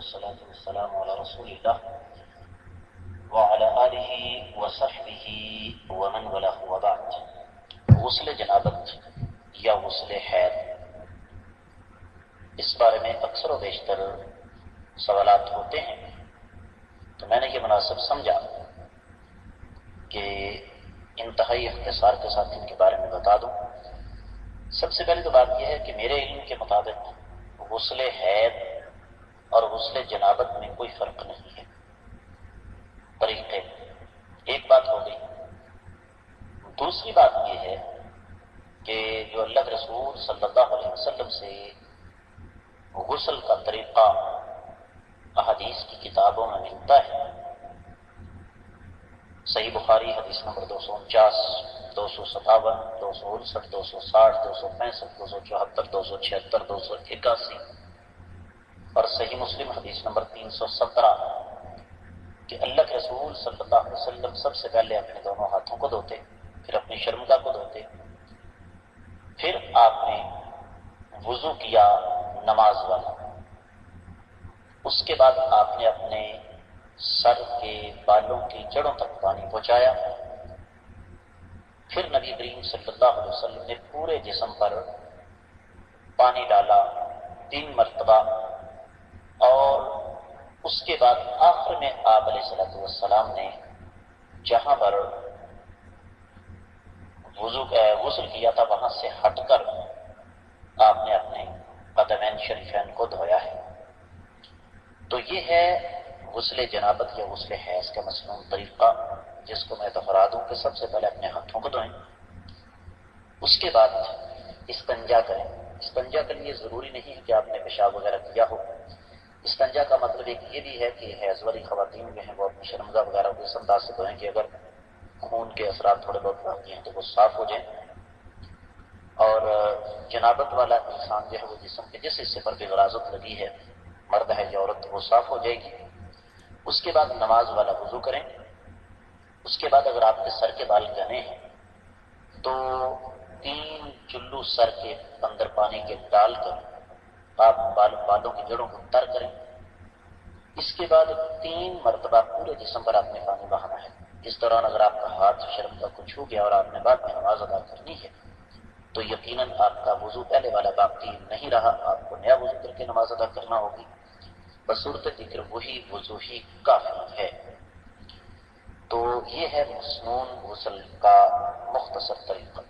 والصلاة والسلام على رسول الله وعلى آله وصحبه ومن والاه وبعد. غسل جنابت یا غسل حیض، اس بارے میں اکثر و بیشتر سوالات ہوتے ہیں، تو میں نے یہ مناسب سمجھا کہ انتہائی اختصار کے ساتھ ان کے بارے میں بتا دوں. سب سے پہلے تو بات یہ ہے کہ میرے علم کے مطابق غسل حیض اور غسل جنابت میں کوئی فرق نہیں ہے طریقے. ایک بات ہو گئی. دوسری بات یہ ہے کہ جو اللہ کے رسول صلی اللہ علیہ وسلم سے غسل کا طریقہ احادیث کی کتابوں میں ملتا ہے، صحیح بخاری حدیث نمبر 249، 257، 259، 260، 265، 274، 276، 281 اور صحیح مسلم حدیث نمبر 317 کہ اللہ کے رسول صلی اللہ علیہ وسلم سب سے پہلے اپنے دونوں ہاتھوں کو دھوتے، پھر اپنی شرمگاہ کو دھوتے، پھر آپ نے وضو کیا نماز والا، اس کے بعد آپ نے اپنے سر کے بالوں کی جڑوں تک پانی پہنچایا، پھر نبی کریم صلی اللہ علیہ وسلم نے پورے جسم پر پانی ڈالا 3 مرتبہ، اور اس کے بعد آخر میں آپ علیہ الصلوۃ والسلام نے جہاں پر غسل کیا تھا وہاں سے ہٹ کر آپ نے اپنے قدمین شریفین کو دھویا ہے. تو یہ ہے غسل جنابت یا غسل حیض کا مسنون طریقہ، جس کو میں دہرا دوں کہ سب سے پہلے اپنے ہاتھوں کو دھوئیں، اس کے بعد استنجا کریں. استنجا کے لیے ضروری نہیں ہے کہ آپ نے پیشاب وغیرہ کیا ہو. استنجا کا مطلب ایک یہ بھی ہے کہ حیض والی خواتین جو ہیں وہ اپنی شرمگاہ وغیرہ کو اس انداز سے دھوئیں کہ اگر خون کے اثرات تھوڑے بہت باقی ہیں تو وہ صاف ہو جائیں، اور جنابت والا انسان جو ہے وہ جسم کے جس حصے پر بھی غراضت لگی ہے، مرد ہے یا عورت، وہ صاف ہو جائے گی. اس کے بعد نماز والا وضو کریں. اس کے بعد اگر آپ کے سر کے بال گھنے ہیں تو 3 چلو سر کے اندر پانی کے ڈال کر آپ بالوں کی جڑوں کو تر کریں. اس کے بعد 3 مرتبہ پورے جسم پر آپ نے پانی بہانا ہے. اس دوران اگر آپ کا ہاتھ شرمگاہ کو چھو گیا اور آپ نے بعد میں نماز ادا کرنی ہے تو یقیناً آپ کا وضو پہلے والا باقی نہیں رہا، آپ کو نیا وضو کر کے نماز ادا کرنا ہوگی. بصورت ذکر وہی وضو ہی کافی ہے. تو یہ ہے مسنون غسل کا مختصر طریقہ.